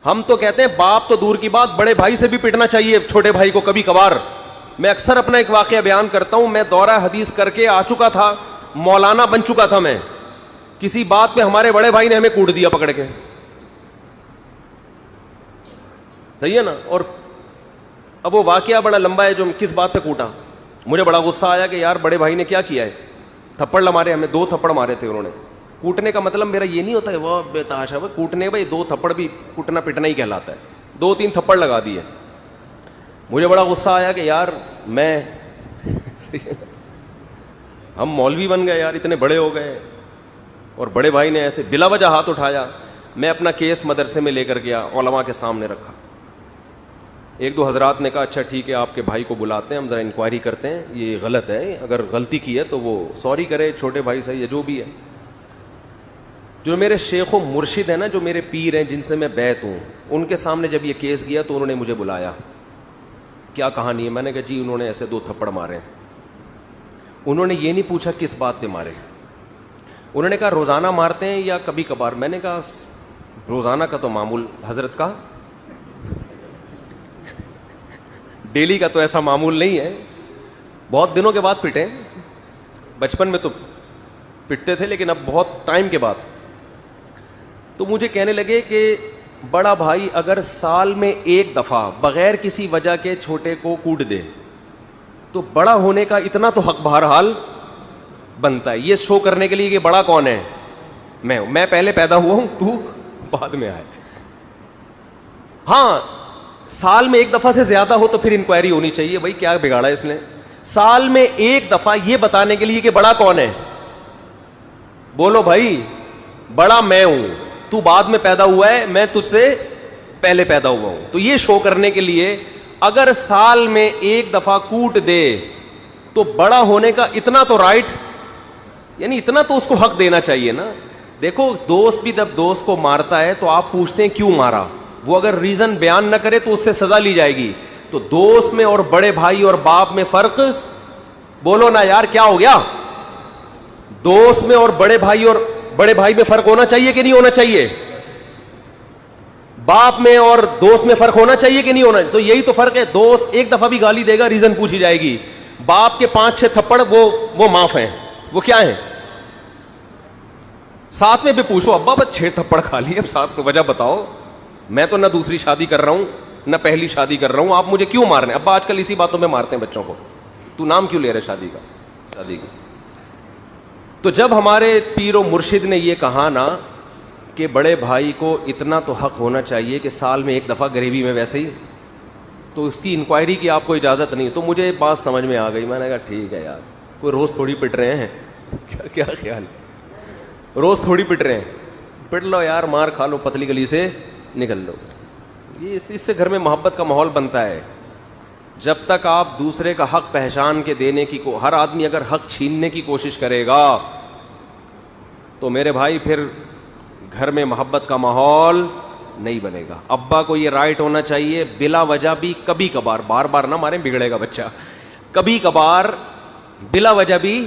ہم تو کہتے ہیں باپ تو دور کی بات, بڑے بھائی سے بھی پٹنا چاہیے چھوٹے بھائی کو کبھی کبھار. میں اکثر اپنا ایک واقعہ بیان کرتا ہوں, میں دورہ حدیث کر کے آ چکا تھا, مولانا بن چکا تھا میں, کسی بات پہ ہمارے بڑے بھائی نے ہمیں کوٹ دیا پکڑ کے, صحیح ہے نا. اور اب وہ واقعہ بڑا لمبا ہے جو کس بات پہ کوٹا. مجھے بڑا غصہ آیا کہ یار بڑے بھائی نے کیا کیا ہے, تھپڑ مارے ہمیں, 2 تھپڑ مارے تھے انہوں نے. کوٹنے کا مطلب میرا یہ نہیں ہوتا ہے وہ بے تحاشا, وہ کوٹنے بھائی 2 تھپڑ بھی کوٹنا پٹنا ہی کہلاتا ہے, 2-3 تھپڑ لگا دیے. مجھے بڑا غصہ آیا کہ یار میں ہم مولوی بن گئے یار, اتنے بڑے ہو گئے, اور بڑے بھائی نے ایسے بلا وجہ ہاتھ اٹھایا. میں اپنا کیس مدرسے میں لے کر گیا, علماء کے سامنے رکھا. 1-2 حضرات نے کہا اچھا ٹھیک ہے آپ کے بھائی کو بلاتے ہیں, ہم ذرا انکوائری کرتے ہیں, یہ غلط ہے, اگر غلطی کی ہے تو وہ سوری کرے, چھوٹے بھائی صحیح ہے جو بھی ہے. جو میرے شیخ و مرشد ہیں نا, جو میرے پیر ہیں جن سے میں بیعت ہوں, ان کے سامنے جب یہ کیس گیا تو انہوں نے مجھے بلایا, کیا کہانی ہے. میں نے کہا جی انہوں نے ایسے 2 تھپڑ مارے. انہوں نے یہ نہیں پوچھا کس بات پہ مارے, انہوں نے کہا روزانہ مارتے ہیں یا کبھی کبھار. میں نے کہا روزانہ کا تو معمول حضرت کا, ڈیلی کا تو ایسا معمول نہیں ہے, بہت دنوں کے بعد پٹے, بچپن میں تو پٹتے تھے لیکن اب بہت ٹائم کے بعد. تو مجھے کہنے لگے کہ بڑا بھائی اگر سال میں 1 دفعہ بغیر کسی وجہ کے چھوٹے کو کوٹ دے تو بڑا ہونے کا اتنا تو حق بہرحال بنتا ہے, یہ شو کرنے کے لیے کہ بڑا کون ہے, میں پہلے پیدا ہوا ہوں, تو بعد میں آئے. ہاں سال میں 1 دفعہ سے زیادہ ہو تو پھر انکوائری ہونی چاہیے, بھائی کیا بگاڑا اس نے. سال میں 1 دفعہ یہ بتانے کے لیے کہ بڑا کون ہے, بولو بھائی بڑا میں ہوں, تو بعد میں پیدا ہوا ہے, میں تجھ سے پہلے پیدا ہوا ہوں. تو یہ شو کرنے کے لیے اگر سال میں 1 دفعہ کوٹ دے تو بڑا ہونے کا اتنا تو رائٹ, یعنی اتنا تو اس کو حق دینا چاہیے نا. دیکھو دوست بھی جب دوست کو مارتا ہے تو آپ پوچھتے ہیں کیوں مارا, وہ اگر ریزن بیان نہ کرے تو اس سے سزا لی جائے گی. تو دوست میں اور بڑے بھائی اور باپ میں فرق, بولو نا یار کیا ہو گیا. دوست میں اور بڑے بھائی میں فرق ہونا چاہیے کہ نہیں ہونا چاہیے, باپ میں اور دوست میں فرق ہونا چاہیے کہ نہیں ہونا. تو یہی تو فرق ہے, دوست 1 دفعہ بھی گالی دے گا ریزن پوچھی جائے گی, باپ کے 5-6 تھپڑ وہ معاف ہیں, وہ کیا ہیں. ساتھ میں بھی پوچھو ابا بس 6 تھپڑ کھا لیے, اب ساتھ میں وجہ بتاؤ, میں تو نہ دوسری شادی کر رہا ہوں نہ پہلی شادی کر رہا ہوں, آپ مجھے کیوں مار رہے ہیں. ابا آج کل اسی باتوں میں مارتے ہیں بچوں کو, تو نام کیوں لے رہے شادی کی. تو جب ہمارے پیر و مرشد نے یہ کہا نا کہ بڑے بھائی کو اتنا تو حق ہونا چاہیے کہ سال میں 1 دفعہ غریبی میں ویسے ہی, تو اس کی انکوائری کی آپ کو اجازت نہیں. تو مجھے بات سمجھ میں آ گئی, میں نے کہا ٹھیک ہے یار, کوئی روز تھوڑی پٹ رہے ہیں, کیا خیال ہے, روز تھوڑی پٹ رہے ہیں, پٹ لو یار, مار کھا لو, پتلی گلی سے نکل لو. یہ اس سے گھر میں محبت کا ماحول بنتا ہے. جب تک آپ دوسرے کا حق پہچان کے دینے کی ہر آدمی اگر حق چھیننے کی کوشش کرے گا تو میرے بھائی پھر گھر میں محبت کا ماحول نہیں بنے گا. ابا کو یہ رائٹ ہونا چاہیے بلا وجہ بھی کبھی کبھار, بار بار نہ ماریں بگڑے گا بچہ, کبھی کبھار بلا وجہ بھی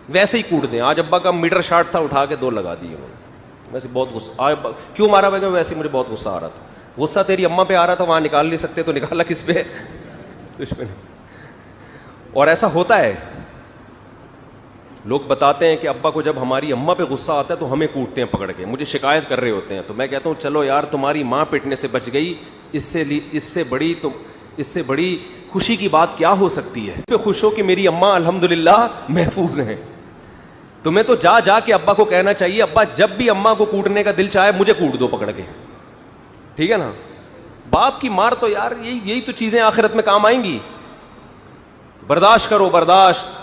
ویسے ہی کوٹ دیں. آج ابا کا میٹر شارٹ تھا, اٹھا کے 2 لگا دیے انہوں نے, ویسے بہت غصہ کیوں مارا بھائی, ویسے مجھے بہت غصہ آ رہا تھا. غصہ تیری اماں پہ آ رہا تھا, وہاں نکال نہیں سکتے تو نکالا کس پہ, کچھ پہ نہیں. اور ایسا ہوتا ہے, لوگ بتاتے ہیں کہ ابا کو جب ہماری اماں پہ غصہ آتا ہے تو ہمیں کوٹتے ہیں پکڑ کے, مجھے شکایت کر رہے ہوتے ہیں. تو میں کہتا ہوں چلو یار تمہاری ماں پٹنے سے بچ گئی, اس سے بڑی خوشی کی بات کیا ہو سکتی ہے. اس پہ خوش ہو کہ میری اماں الحمدللہ محفوظ ہیں. تمہیں تو جا کے ابا کو کہنا چاہیے ابا جب بھی اماں کو کوٹنے کا دل چاہے مجھے کوٹ دو پکڑ کے, ٹھیک ہے نا. باپ کی مار تو یار یہی تو چیزیں آخرت میں کام آئیں گی. برداشت کرو, برداشت.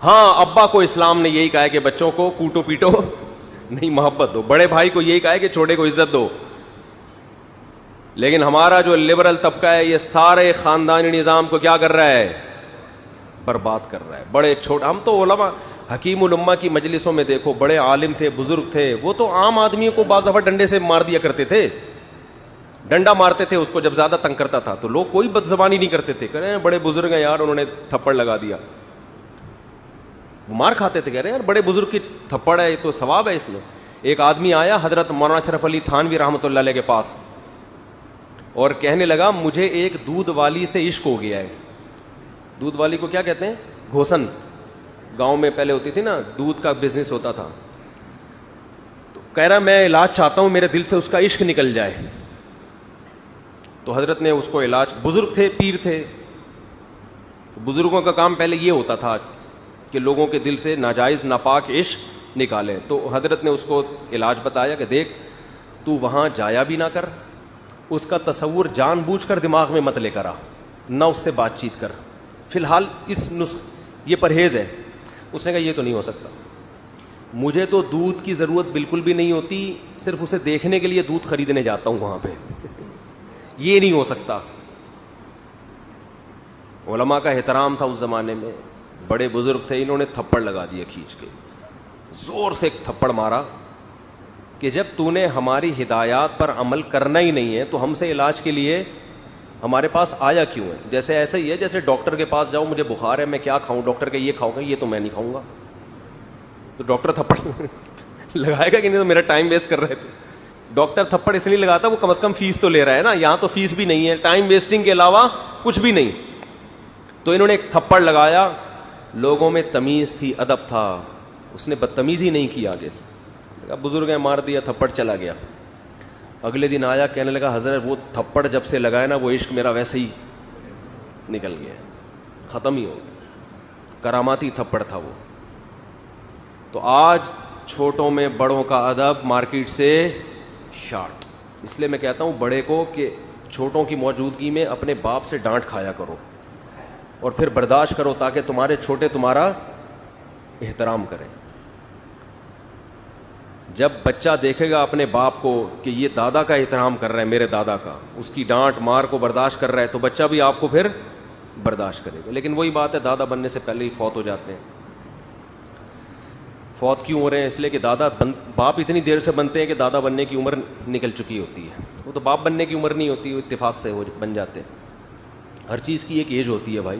ہاں ابا کو اسلام نے یہی کہا ہے کہ بچوں کو کوٹو پیٹو نہیں, محبت دو. بڑے بھائی کو یہی کہا ہے کہ چھوٹے کو عزت دو. لیکن ہمارا جو لبرل طبقہ ہے یہ سارے خاندانی نظام کو کیا کر رہا ہے, برباد کر رہا ہے. بڑے چھوٹے, ہم تو علماء حکیم الامہ کی مجلسوں میں دیکھو, بڑے عالم تھے, بزرگ تھے, وہ تو عام آدمیوں کو بعض دفعہ ڈنڈے سے مار دیا کرتے تھے, ڈنڈا مارتے تھے اس کو جب زیادہ تنگ کرتا تھا, تو لوگ کوئی بد زبانی نہیں کرتے تھے, کہہ رہے ہیں بڑے بزرگ ہیں یار انہوں نے تھپڑ لگا دیا, وہ مار کھاتے تھے, کہہ رہے ہیں یار بڑے بزرگ کی تھپڑ ہے تو ثواب ہے اس میں. ایک آدمی آیا حضرت مولانا اشرف علی تھانوی رحمۃ اللہ علیہ کے پاس اور کہنے لگا مجھے ایک دودھ والی سے عشق ہو گیا ہے. دودھ والی کو کیا کہتے ہیں؟ گھوسن. گاؤں میں پہلے ہوتی تھی نا, دودھ کا بزنس ہوتا تھا. تو کہہ رہا میں علاج چاہتا ہوں, میرے دل سے اس کا عشق نکل جائے. تو حضرت نے اس کو علاج, بزرگ تھے, پیر تھے, بزرگوں کا کام پہلے یہ ہوتا تھا کہ لوگوں کے دل سے ناجائز ناپاک عشق نکالیں. تو حضرت نے اس کو علاج بتایا کہ دیکھ تو وہاں جایا بھی نہ کر, اس کا تصور جان بوجھ کر دماغ میں مت لے کر آ, نہ اس سے بات چیت کر, فی الحال اس یہ پرہیز ہے. اس نے کہا یہ تو نہیں ہو سکتا, مجھے تو دودھ کی ضرورت بالکل بھی نہیں ہوتی, صرف اسے دیکھنے کے لیے دودھ خریدنے جاتا ہوں وہاں پہ, یہ نہیں ہو سکتا. علماء کا احترام تھا اس زمانے میں, بڑے بزرگ تھے, انہوں نے تھپڑ لگا دیا کھینچ کے, زور سے ایک تھپڑ مارا کہ جب تو نے ہماری ہدایات پر عمل کرنا ہی نہیں ہے تو ہم سے علاج کے لیے ہمارے پاس آیا کیوں ہے؟ جیسے ایسا ہی ہے جیسے ڈاکٹر کے پاس جاؤ, مجھے بخار ہے, میں کیا کھاؤں؟ ڈاکٹر کہ یہ کھاؤ گا, یہ تو میں نہیں کھاؤں گا. تو ڈاکٹر تھپڑ لگائے گا کہ نہیں؟ تو میرا ٹائم ویسٹ کر رہے تھے. ڈاکٹر تھپڑ اس لیے لگاتا, وہ کم از کم فیس تو لے رہا ہے نا, یہاں تو فیس بھی نہیں ہے, ٹائم ویسٹنگ کے علاوہ کچھ بھی نہیں. تو انہوں نے ایک تھپڑ لگایا, لوگوں میں تمیز تھی, ادب تھا, اس نے بدتمیزی نہیں کی آگے سے. بزرگ نے مار دیا, تھپڑ چلا گیا. اگلے دن آیا, کہنے لگا حضرت وہ تھپڑ جب سے لگایا نا, وہ عشق میرا ویسے ہی نکل گیا, ختم ہی ہو گیا, کراماتی تھپڑ تھا وہ. تو آج چھوٹوں میں بڑوں کا ادب مارکیٹ سے شارٹ. اس لیے میں کہتا ہوں بڑے کو کہ چھوٹوں کی موجودگی میں اپنے باپ سے ڈانٹ کھایا کرو اور پھر برداشت کرو تاکہ تمہارے چھوٹے تمہارا احترام کریں. جب بچہ دیکھے گا اپنے باپ کو کہ یہ دادا کا احترام کر رہا ہے, میرے دادا کا, اس کی ڈانٹ مار کو برداشت کر رہا ہے, تو بچہ بھی آپ کو پھر برداشت کرے گا. لیکن وہی بات ہے, دادا بننے سے پہلے ہی فوت ہو جاتے ہیں. فوت کیوں ہو رہے ہیں؟ اس لیے کہ باپ اتنی دیر سے بنتے ہیں کہ دادا بننے کی عمر نکل چکی ہوتی ہے. وہ تو باپ بننے کی عمر نہیں ہوتی, وہ اتفاق سے بن جاتے ہیں. ہر چیز کی ایک ایج ہوتی ہے بھائی.